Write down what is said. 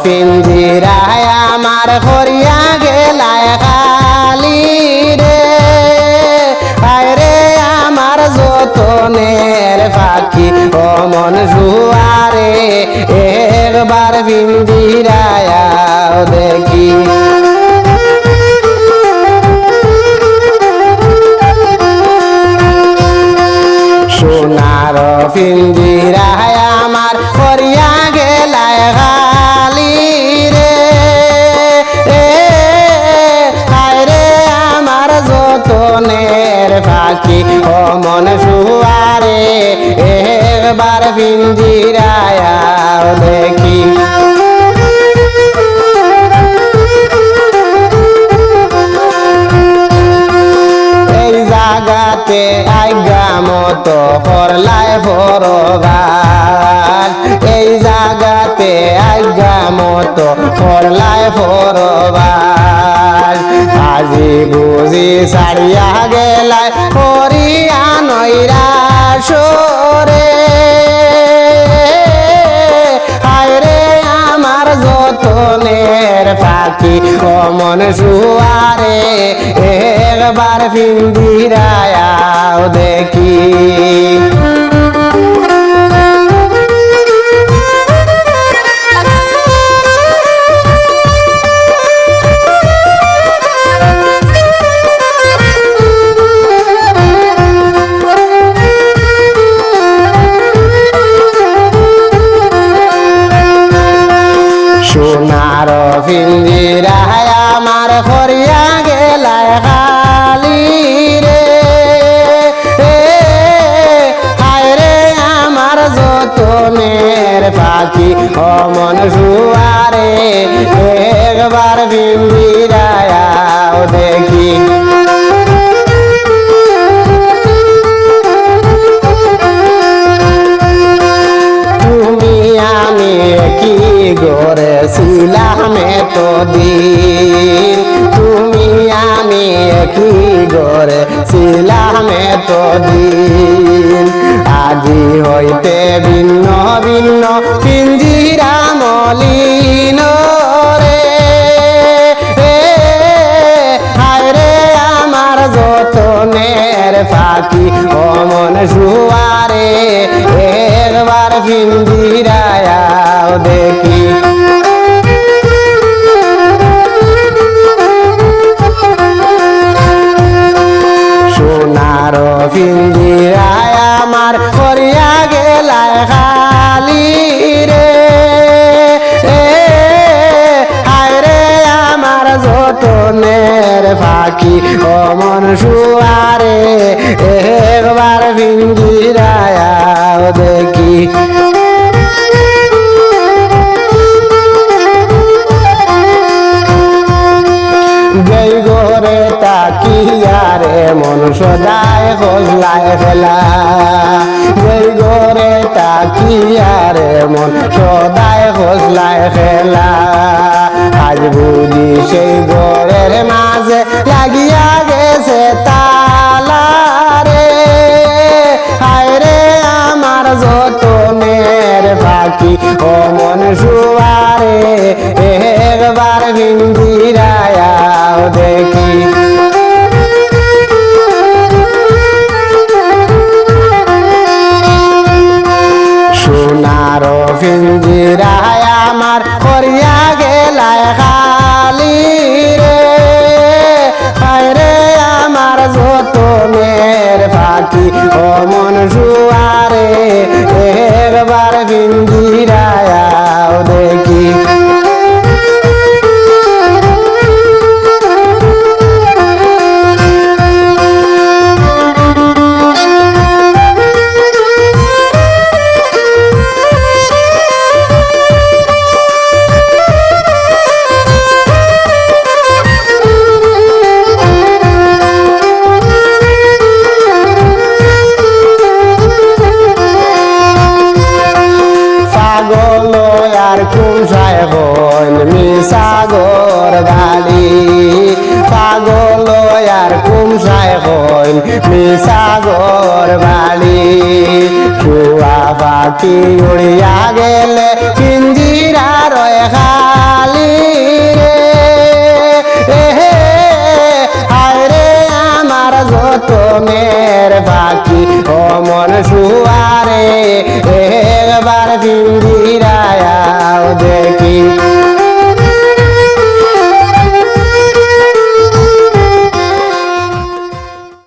পিঞ্জিরায় আমার করিয়া গেলায় খালি রে হায় রে আমার যতনের পাখি ও মন জুয়ারে একবার পিঞ্জিরায় দেখি সোনার পিঞ্জিরায় আমার করিয়া গেলায় খালি রে হায় রে আমার যতনের পাখি ও মন সুয়ারে একবার পিঞ্জিরায় দেখি এই জাগাতে আজ্ঞা মতো করলায় ফরবাদ এই জাগাতে আজ্ঞা মতো করলায় ফরবাদ আজি বুঝি সারিয়া গেলায় করিয়া নৈরা সরে হায় রে আমার যতনের পাখি ও মন সুয়ারে একবার পিঞ্জিরায় দেখি সোনার পিঞ্জিরায় আমার করিয়া গেলায় খালি রে হায় রে আমার যতনের পাখি ও মন সুয়ারে একবার পিঞ্জিরায় দেখি তুমি আমি কি গড়েছিলাম এতদিন তুমি আমি কি গড়েছিলাম এতদিন আজি হইতে ভিন্ন ভিন্ন পিঞ্জিরা মলিন রে হায় রে আমার যতনের পাখি ও মন সুয়ারে একবার পিঞ্জিরায় দেখি সোনার পিঞ্জিরায় আমার করিয়া গেলায় খালি রে হায় রে আমার যতনের পাখি ও মন সুয়ারে একবার পিঞ্জিরায় দেখি গই গোরে তাকিয়ারে মন সদায় খোঁজলায় ফেলা গই গোরে তাকিয়ারে মন সদায় খোঁজলায় ফেলা আজ বুঝি সেই গোরের মাঝে লাগিয়া গেছে তালা রে হায় রে আমার যতনের পাখি ও মন সুয়ারে একবার পিঞ্জিরায় দেখি সোনার পিঞ্জিরায় আমার করিয়া গেলায় খালি রে হায় রে আমার যতনের পাখি ও মন সুয়ারে একবার পিঞ্জিরায় দেখি সাগর বালি পাগল আর কুমসায় হইল সাগর বালি শুয়া পাখি উড়িয়া গেলে পিঞ্জিরা রয় মন শুয়ারে